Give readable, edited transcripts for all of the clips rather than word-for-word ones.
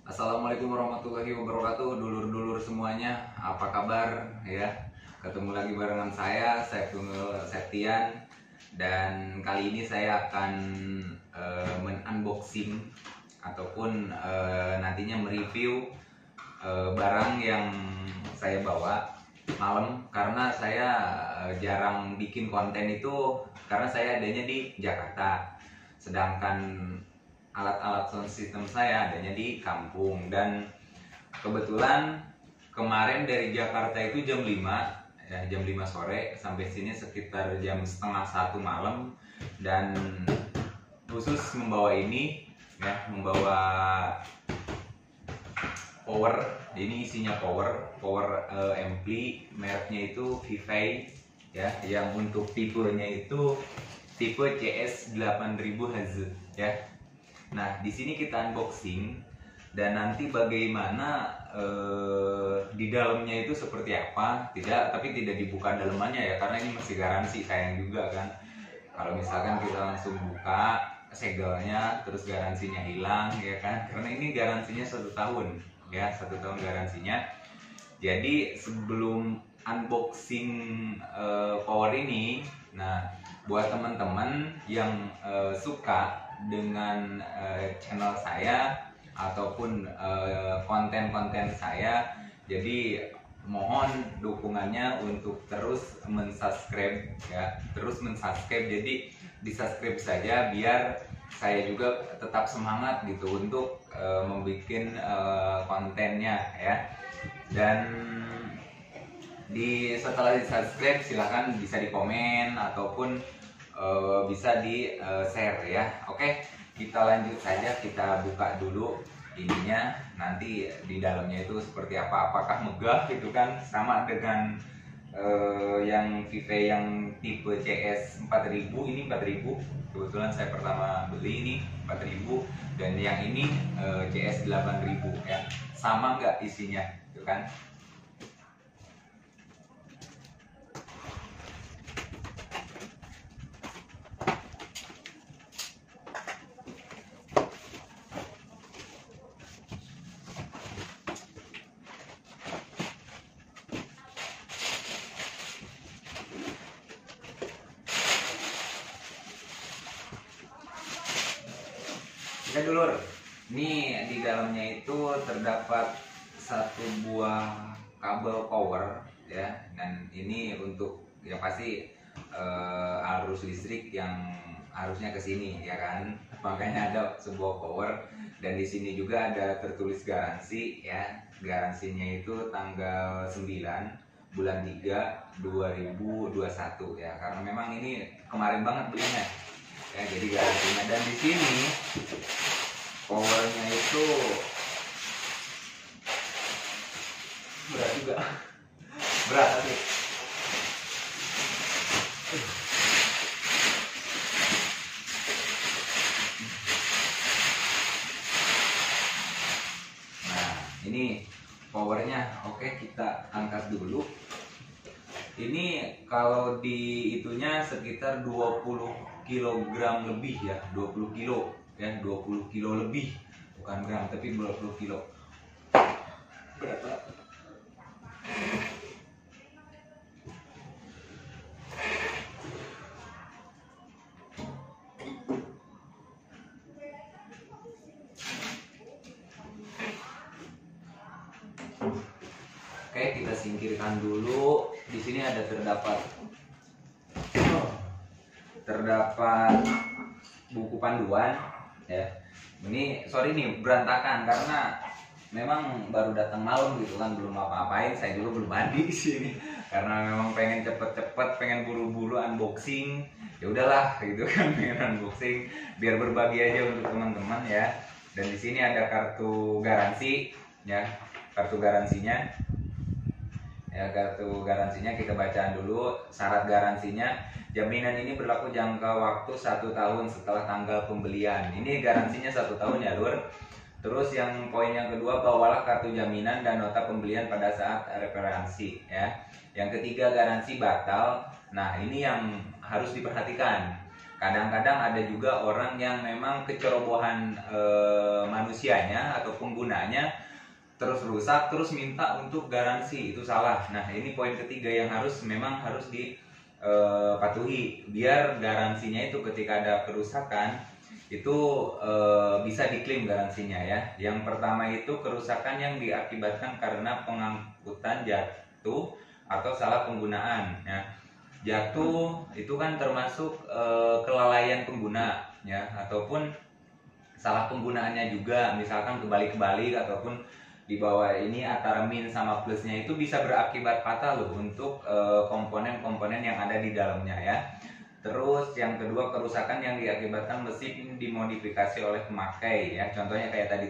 Assalamualaikum warahmatullahi wabarakatuh, dulur-dulur semuanya, apa kabar ya? Ketemu lagi barengan saya Saiful Septian, dan kali ini saya akan men-unboxing ataupun nantinya mereview barang yang saya bawa malam, karena saya jarang bikin konten itu karena saya adanya di Jakarta, sedangkan alat-alat sound system saya adanya di kampung. Dan kebetulan kemarin dari Jakarta itu jam 5 ya, jam 5 sore sampai sini sekitar jam setengah 1 malam, dan khusus membawa ini ya, membawa power. Ini isinya power ampli, mereknya itu Vivay ya, yang untuk tipenya itu tipe CS8000Hz ya. Nah, di sini kita unboxing, dan nanti bagaimana di dalamnya itu seperti apa, tapi tidak dibuka dalamannya ya, karena ini masih garansi, sayang juga kan kalau misalkan kita langsung buka segelnya terus garansinya hilang ya kan, karena ini garansinya 1 tahun ya, 1 tahun garansinya. Jadi sebelum unboxing power ini, nah buat teman-teman yang suka dengan channel saya ataupun konten-konten saya, jadi mohon dukungannya untuk terus mensubscribe ya, jadi di-subscribe saja biar saya juga tetap semangat gitu untuk membuat kontennya ya. Dan setelah di-subscribe silahkan bisa di komen ataupun bisa di share ya. Oke, kita lanjut saja, kita buka dulu ininya, nanti di dalamnya itu seperti apa, apakah megah gitu kan, sama dengan yang Vivay yang tipe CS4000. Ini 4000, kebetulan saya pertama beli ini 4000, dan yang ini CS8000 ya, sama nggak isinya gitu kan. Ya dulur, ini di dalamnya itu terdapat satu buah kabel power ya, dan ini untuk yang pasti arus listrik yang harusnya ke sini ya kan, makanya ada sebuah power. Dan di sini juga ada tertulis garansi ya, garansinya itu tanggal 9 bulan 3 2021 ya, karena memang ini kemarin banget belinya ya, jadi garansinya. Dan di sini powernya itu berat juga, berat tapi nah ini powernya. Oke, kita angkat dulu. Ini kalau di itunya sekitar 20 kg lebih ya, 20 kilo ya, 20 kilo lebih, bukan gram tapi 20 kilo. Berat banget. Oke, kita singkirkan dulu. Di sini ada terdapat buku panduan ya. Ini sorry nih berantakan karena memang baru datang malam gitu kan, belum apa-apain. Saya juga belum mandi di sini karena memang pengen cepet-cepet, pengen buru-buru unboxing. Ya udahlah gitu kan, pengen unboxing biar berbagi aja untuk teman-teman ya. Dan di sini ada kartu garansi ya, kartu garansinya ya, kartu garansinya kita bacaan dulu. Syarat garansinya: jaminan ini berlaku jangka waktu 1 tahun setelah tanggal pembelian. Ini garansinya 1 tahun ya lur. Terus yang poin yang kedua, bawalah kartu jaminan dan nota pembelian pada saat reparansi ya. Yang ketiga, garansi batal. Nah ini yang harus diperhatikan, Kadang-kadang ada juga orang yang memang kecerobohan manusianya atau penggunanya terus rusak, terus minta untuk garansi. Itu salah. Nah, ini poin ketiga yang memang harus dipatuhi, biar garansinya itu ketika ada kerusakan itu bisa diklaim garansinya ya. Yang pertama itu kerusakan yang diakibatkan karena pengangkutan jatuh atau salah penggunaan ya. Jatuh itu kan termasuk kelalaian pengguna ya, ataupun salah penggunaannya juga, misalkan kebalik-kebalik ataupun di bawah ini antara min sama plusnya itu bisa berakibat fatal loh untuk komponen-komponen yang ada di dalamnya ya. Terus yang kedua, kerusakan yang diakibatkan mesin dimodifikasi oleh pemakai ya. Contohnya kayak tadi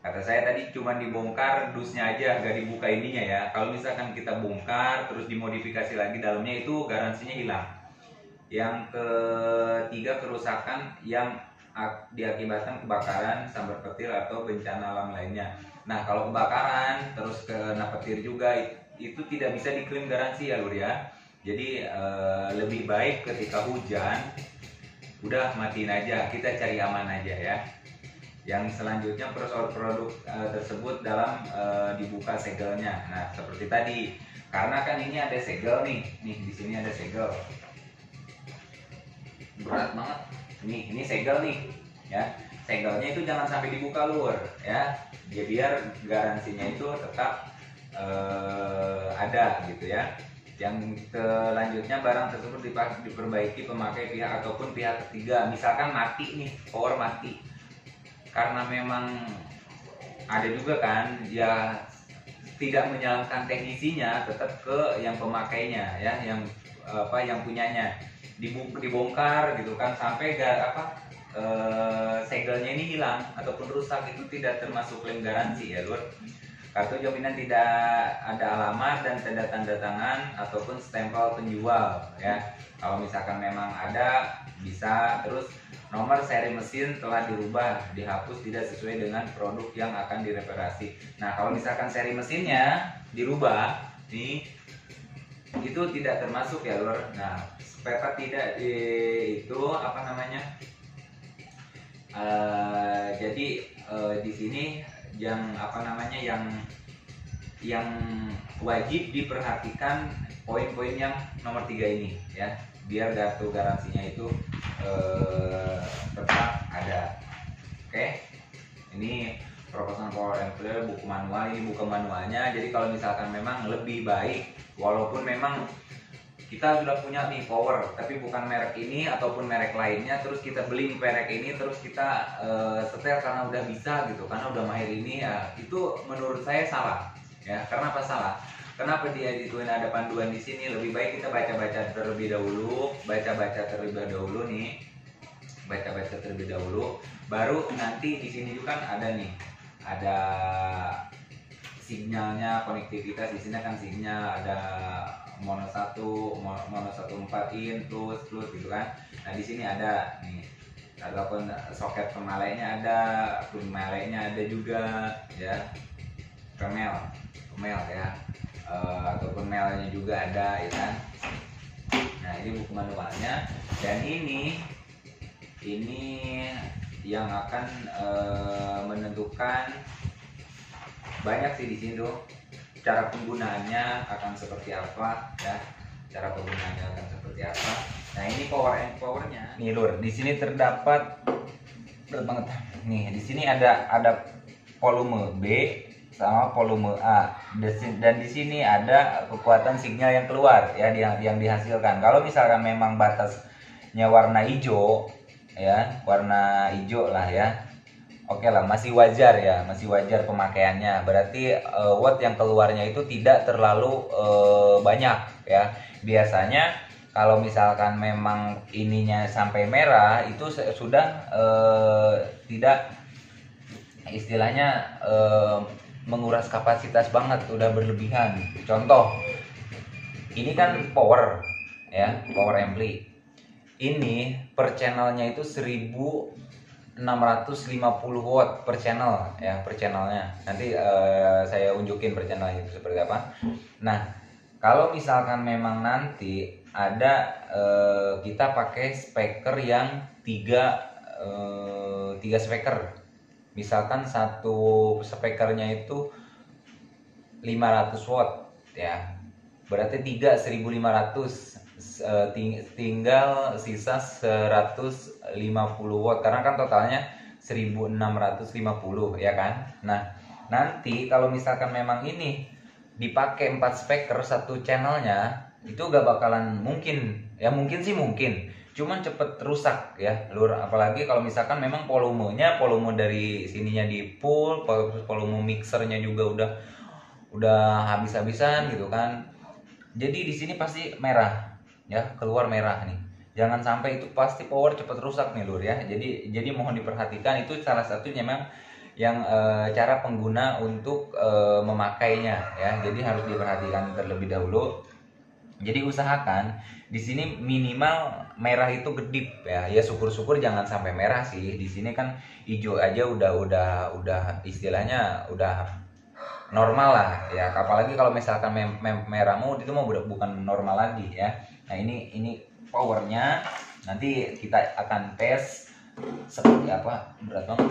kata saya tadi cuma dibongkar dusnya aja, gak dibuka ininya ya. Kalau misalkan kita bongkar terus dimodifikasi lagi dalamnya, itu garansinya hilang. Yang ketiga, kerusakan yang diakibatkan kebakaran, sambar petir atau bencana alam lainnya. Nah, kalau kebakaran terus kena petir juga, itu tidak bisa diklaim garansi ya lur ya. Jadi lebih baik ketika hujan udah matiin aja, kita cari aman aja ya. Yang selanjutnya, produk tersebut dalam dibuka segelnya. Nah, seperti tadi, karena kan ini ada segel nih di sini ada segel, berat banget. Ini segel nih ya. Segelnya itu jangan sampai dibuka lur ya. Ya biar garansinya itu tetap ada gitu ya. Yang selanjutnya, barang tersebut diperbaiki pemakai pihak ataupun pihak ketiga. Misalkan mati nih, power mati, karena memang ada juga kan ya, tidak menyalahkan teknisinya, tetap ke yang pemakainya ya, yang punyanya dibongkar gitu kan, sampai segelnya ini hilang ataupun rusak, itu tidak termasuk klaim garansi ya lur. Kartu jaminan tidak ada alamat dan tanda tangan ataupun stempel penjual ya. Kalau misalkan memang ada, bisa. Terus nomor seri mesin telah dirubah, dihapus, tidak sesuai dengan produk yang akan direparasi. Nah, kalau misalkan seri mesinnya dirubah nih, itu tidak termasuk ya lur. Nah, spare part tidak itu apa namanya, jadi di sini yang yang wajib diperhatikan poin-poin yang nomor 3 ini ya, biar kartu garansinya itu tetap ada. Oke, ini Professional Power and Clear buku manual, ini buku manualnya. Jadi kalau misalkan memang lebih baik, walaupun memang kita sudah punya nih power, tapi bukan merek ini ataupun merek lainnya, terus kita beli merek ini, terus kita setel karena udah bisa gitu, karena udah mahir ini ya, itu menurut saya salah ya. Karena apa salah? Kenapa dia dituin ada panduan di sini? Lebih baik kita baca-baca terlebih dahulu, baca-baca terlebih dahulu, baru nanti di sini juga kan ada nih, ada sinyalnya, konektivitas di sini kan sinyal, ada mono 1, mono 14 in, plus gitu kan. Nah, di sini ada nih, ataupun soket pemalainya ada, pemalainya ada juga ya, kemel ya, ataupun melnya juga ada ya kan. Nah, ini buku manualnya, dan ini yang akan menentukan banyak sih di sini tuh, cara penggunaannya akan seperti apa ya, Nah, ini powernya nih lur. Di sini terdapat berat banget nih, di sini ada volume B sama volume A, dan di sini ada kekuatan sinyal yang keluar ya, yang dihasilkan. Kalau misalkan memang batasnya warna hijau ya, warna hijau lah ya, oke lah, masih wajar pemakaiannya. Berarti watt yang keluarnya itu tidak terlalu banyak ya. Biasanya kalau misalkan memang ininya sampai merah, itu sudah tidak, istilahnya menguras kapasitas banget, udah berlebihan. Contoh, ini kan power ya, power ampli. Ini per channelnya itu 1650 watt per channel ya, per channelnya. Nanti saya unjukin per channelnya itu seperti apa. Nah, kalau misalkan memang nanti kita pakai speaker yang tiga speaker. Misalkan satu speakernya itu 500 watt ya, berarti 3 1500, tinggal sisa 150 watt karena kan totalnya 1650 ya kan. Nah nanti kalau misalkan memang ini dipakai 4 speaker satu channelnya, itu gak bakalan mungkin ya, mungkin sih mungkin, cuman cepet rusak ya lur. Apalagi kalau misalkan memang volume dari sininya di full, volume mixernya juga udah habis-habisan gitu kan. Jadi di sini pasti merah ya, keluar merah nih. Jangan sampai itu, pasti power cepet rusak nih lur ya. Jadi mohon diperhatikan, itu salah satunya memang yang cara pengguna untuk memakainya ya. Jadi harus diperhatikan terlebih dahulu. Jadi usahakan di sini minimal merah itu kedip ya. Ya syukur-syukur jangan sampai merah sih. Di sini kan hijau aja udah istilahnya udah normal lah ya. Apalagi kalau misalkan merah mode itu mau bukan normal lagi ya. Nah ini powernya. Nanti kita akan tes seperti apa. Berat banget.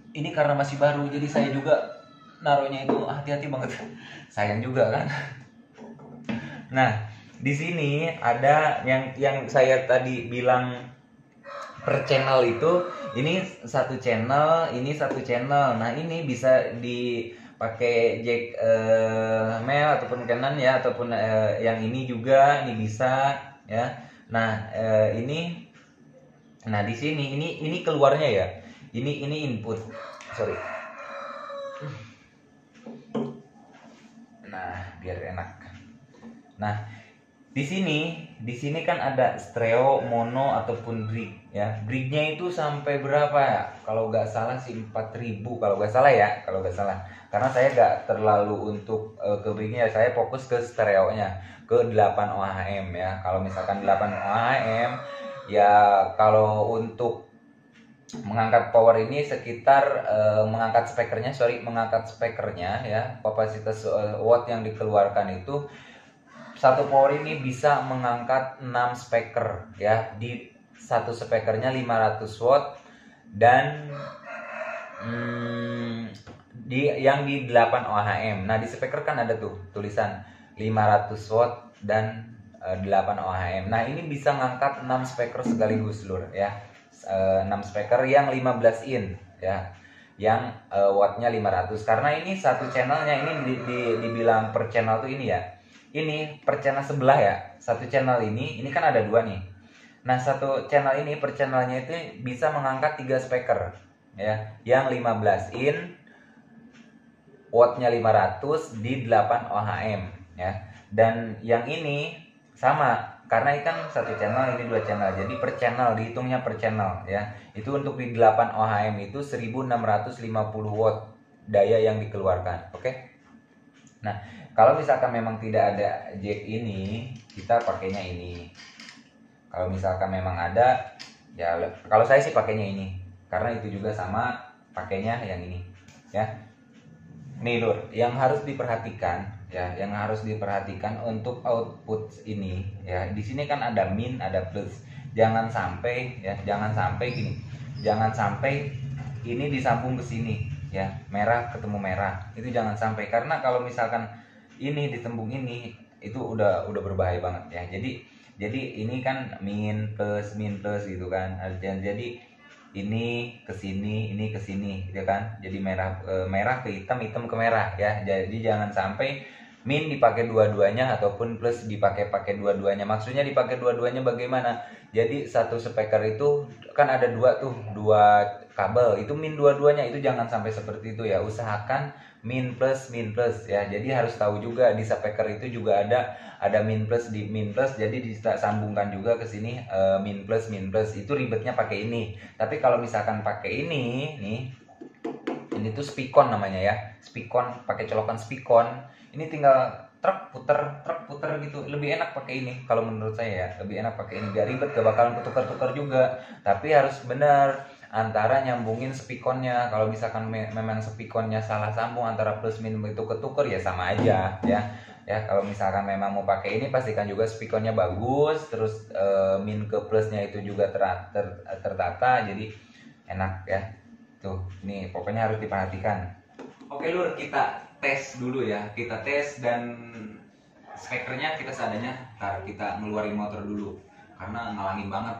Ini karena masih baru, jadi saya juga naruhnya itu hati-hati banget. Sayang juga kan. Nah, di sini ada yang saya tadi bilang per channel itu, ini satu channel, ini satu channel. Nah, ini bisa dipakai jack male ataupun Canon ya, ataupun yang ini juga ini bisa ya. Nah, nah di sini ini keluarnya ya. Ini input. Sorry. Nah, biar enak. Nah, di sini kan ada stereo, mono ataupun bridge ya. Bridge-nya itu sampai berapa ya? Kalau nggak salah sih 4000 kalau nggak salah ya, kalau nggak salah. Karena saya nggak terlalu untuk ke bridge-nya, saya fokus ke stereonya, ke 8 ohm ya. Kalau misalkan 8 ohm ya, kalau untuk mengangkat power ini sekitar mengangkat speakernya ya, kapasitas watt yang dikeluarkan itu, satu power ini bisa mengangkat 6 speaker ya. Di satu speakernya 500 watt dan yang di 8 ohm. Nah di speaker kan ada tuh tulisan 500 watt dan 8 ohm. Nah ini bisa ngangkat 6 speaker sekaligus lur ya. 6 speaker yang 15 in ya, yang wattnya 500. Karena ini satu channelnya ini dibilang per channel tuh ini ya, ini per channel sebelah ya. Satu channel ini kan ada dua nih. Nah satu channel ini per channelnya itu bisa mengangkat 3 speaker ya, yang 15 in, wattnya 500 di 8 ohm ya. Dan yang ini sama, karena ini kan satu channel, ini dua channel, jadi per channel, dihitungnya per channel ya. Itu untuk di 8 ohm itu 1650 watt daya yang dikeluarkan. Oke. Nah kalau misalkan memang tidak ada jack ini, kita pakainya ini. Kalau misalkan memang ada ya, kalau saya sih pakainya ini, karena itu juga sama pakainya yang ini ya. Nih lur, yang harus diperhatikan ya, yang harus diperhatikan untuk output ini ya. Di sini kan ada min, ada plus. Jangan sampai ya, jangan sampai gini. Jangan sampai ini disambung ke sini ya, merah ketemu merah. Itu jangan sampai, karena kalau misalkan ini disambung ini, itu udah berbahaya banget ya. Jadi ini kan min plus gitu kan. Jadi ini ke sini, ini ke sini gitu kan. Jadi merah ke hitam, hitam ke merah ya. Jadi jangan sampai min dipakai dua-duanya ataupun plus dipakai dua-duanya. Maksudnya dipakai dua-duanya bagaimana? Jadi satu speaker itu kan ada dua kabel, itu min dua-duanya, itu jangan sampai seperti itu ya. Usahakan min plus ya. Jadi harus tahu juga di speaker itu juga ada min plus, di min plus, jadi disambungkan juga ke sini min plus itu ribetnya pakai ini. Tapi kalau misalkan pakai ini nih, ini tuh speakon namanya ya, speakon, pakai colokan speakon, ini tinggal truk puter gitu, lebih enak pakai ini kalau menurut saya ya, lebih enak pakai ini, gak ribet, gak bakalan ketukar-tukar juga. Tapi harus benar, antara nyambungin spikonnya. Kalau misalkan memang spikonnya salah sambung antara plus min itu ketuker ya sama aja ya. Ya kalau misalkan memang mau pakai ini pastikan juga spikonnya bagus, terus min ke plusnya itu juga tertata, jadi enak ya. Tuh, nih pokoknya harus diperhatikan. Oke Lur, kita tes dulu ya. Kita tes dan spekernya kita seadanya. Ntar kita ngeluarin motor dulu karena ngalangin banget.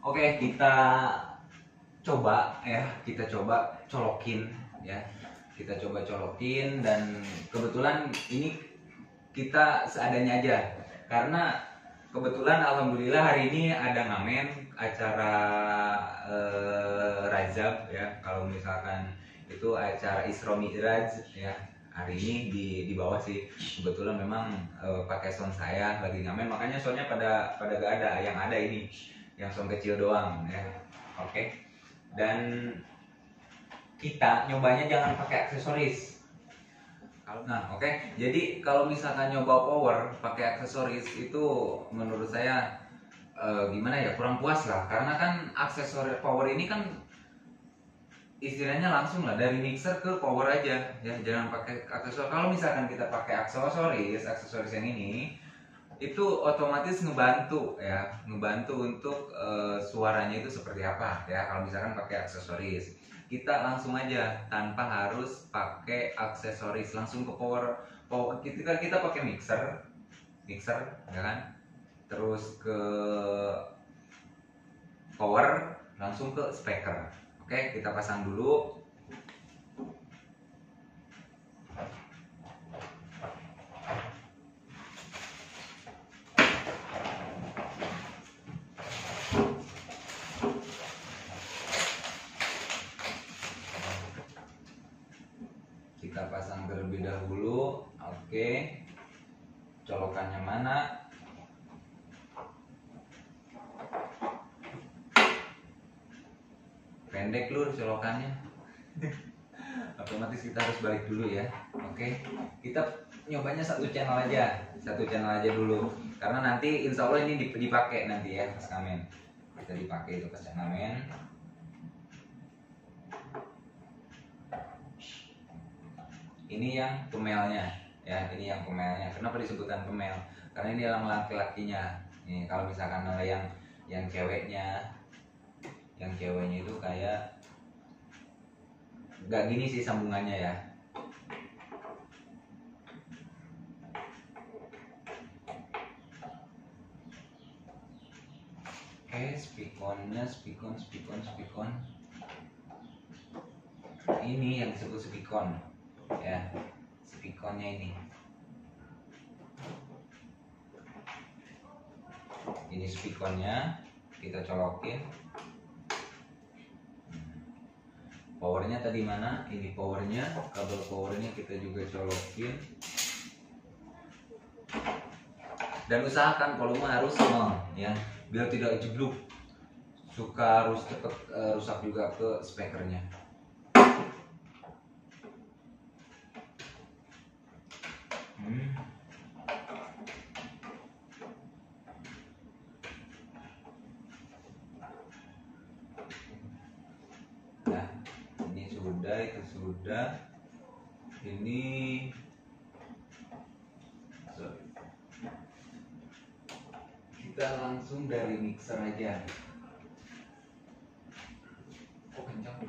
Oke, kita coba ya, kita coba colokin ya. Kita coba colokin dan kebetulan ini kita seadanya aja. Karena kebetulan alhamdulillah hari ini ada ngamen acara Rajab ya. Kalau misalkan itu acara Isra Mi'raj ya. Hari ini di bawah sih. Kebetulan memang pakai sound saya lagi ngamen, makanya soundnya pada gak ada, yang ada ini yang sound kecil doang ya. Oke. Dan kita nyobanya jangan pakai aksesoris. Nah, oke. Jadi kalau misalkan nyoba power pakai aksesoris itu menurut saya gimana ya, kurang puas lah. Karena kan aksesoris power ini kan istilahnya langsung lah dari mixer ke power aja ya, jangan pakai aksesoris. Kalau misalkan kita pakai aksesoris yang ini itu otomatis ngebantu ya, ngebantu untuk suaranya itu seperti apa ya. Kalau misalkan pakai aksesoris, kita langsung aja tanpa harus pakai aksesoris langsung ke power. Kita pakai mixer ya kan, terus ke power langsung ke speaker. Oke, kita pasang dulu. Kita pasang terlebih dahulu. Oke, colokannya mana? Pendek Lur colokannya. Otomatis kita harus balik dulu ya. Oke, kita nyobanya satu channel aja dulu, karena nanti insya Allah ini dipakai nanti ya pas ngamen. Kita dipakai itu pas ngamen. Ini yang pemelnya ya, ini yang pemelnya. Kenapa disebutkan pemel? Karena ini yang laki-lakinya. Nih kalau misalkan yang ceweknya itu kayak nggak gini sih sambungannya ya. Oke, spikonnya, spikon. Ini yang disebut spikon ya, spikonnya ini. Ini spikonnya kita colokin. Powernya tadi mana? Ini powernya, kabel powernya kita juga colokin. Dan usahakan volume harus nol ya, biar tidak jeblok. Suka harus cepet rusak juga ke speakernya. Nah, ini sudah, itu sudah. Ini kita langsung dari mixer aja. Kok kencang?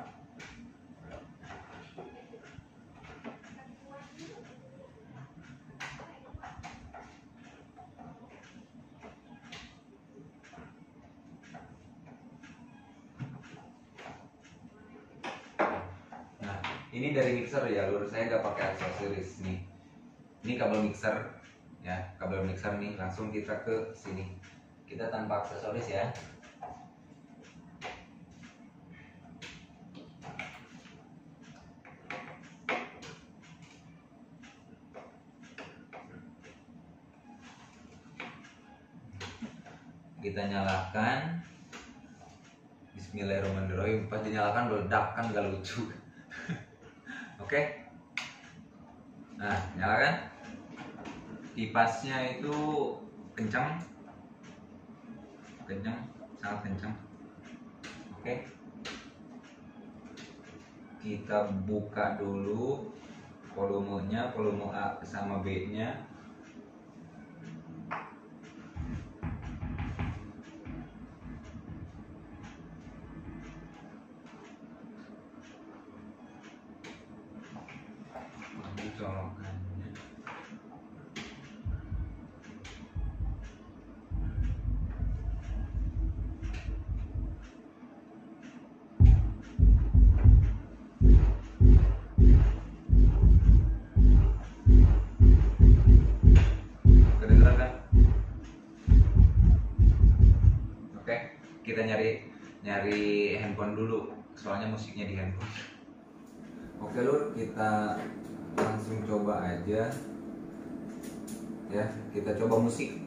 Nah, ini dari mixer ya Lur, saya nggak pakai aksesoris nih. Ini kabel mixer ya, kabel mixer nih, langsung kita ke sini. Kita tanpa aksesoris ya. Kita nyalakan. Bismillahirrahmanirrahim. Pas dinyalakan meledak kan gak lucu. Oke. Nah, nyalakan. Kipasnya itu kencang, sangat kencang. Oke. Kita buka dulu volumenya, volume A sama B-nya. Colokannya. Kedengeran kan? Oke, kita nyari handphone dulu, soalnya musiknya di handphone. Oke Lur, kita langsung coba aja ya, kita coba musik.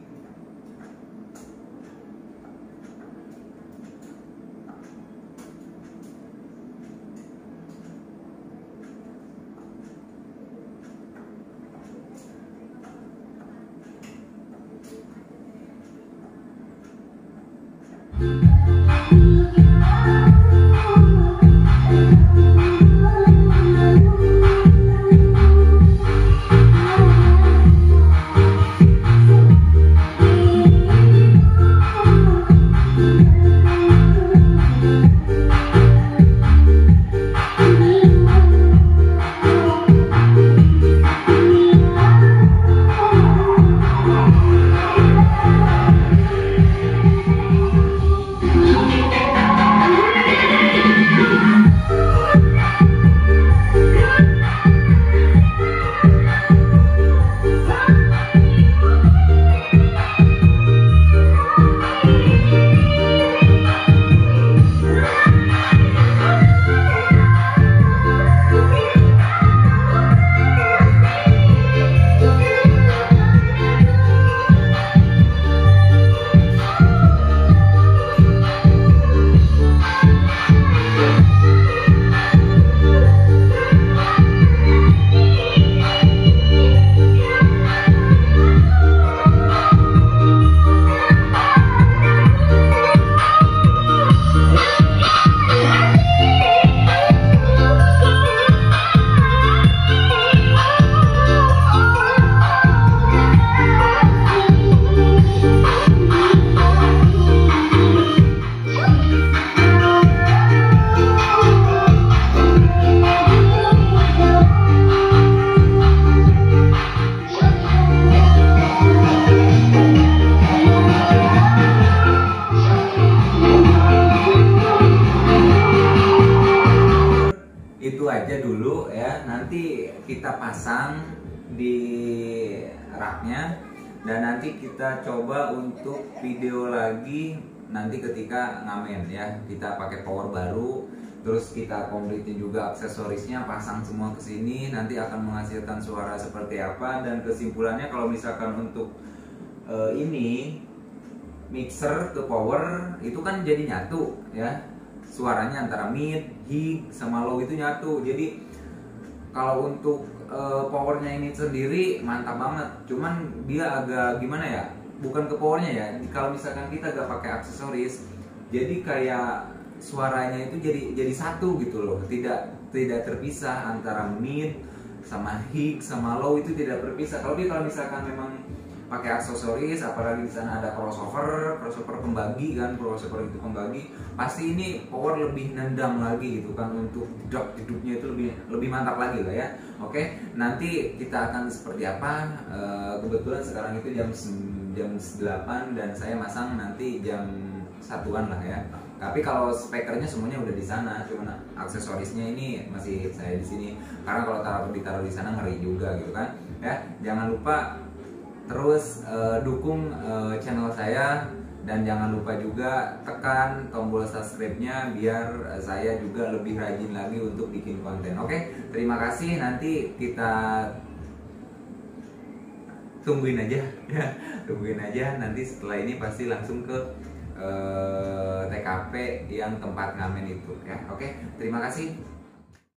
Itu aja dulu ya, nanti kita pasang di raknya dan nanti kita coba untuk video lagi nanti ketika ngamen ya. Kita pakai power baru, terus kita kompletin juga aksesorisnya, pasang semua ke sini, nanti akan menghasilkan suara seperti apa. Dan kesimpulannya kalau misalkan untuk ini mixer ke power itu kan jadi nyatu ya, suaranya antara mid, high sama low itu nyatu. Jadi kalau untuk powernya ini sendiri mantap banget, cuman dia agak gimana ya, bukan ke powernya ya, kalau misalkan kita gak pakai aksesoris jadi kayak suaranya itu jadi satu gitu loh, tidak terpisah antara mid sama high sama low, itu tidak terpisah. Kalau misalkan memang pakai aksesoris, apalagi di sana ada crossover pembagi kan, crossover itu pembagi, pasti ini power lebih nendang lagi gitu kan, untuk drop hidupnya itu lebih mantap lagi lah ya. Oke, nanti kita akan seperti apa, kebetulan sekarang itu jam 8 dan saya masang nanti jam 1-an lah ya. Tapi kalau speakernya semuanya udah di sana, cuma aksesorisnya ini masih saya di sini, karena kalau ditaruh di sana ngeri juga gitu kan ya. Jangan lupa terus dukung channel saya, dan jangan lupa juga tekan tombol subscribe-nya biar saya juga lebih rajin lagi untuk bikin konten. Oke, terima kasih. Nanti kita tungguin aja ya, tungguin aja. Nanti setelah ini pasti langsung ke TKP yang tempat ngamen itu ya. Oke, terima kasih.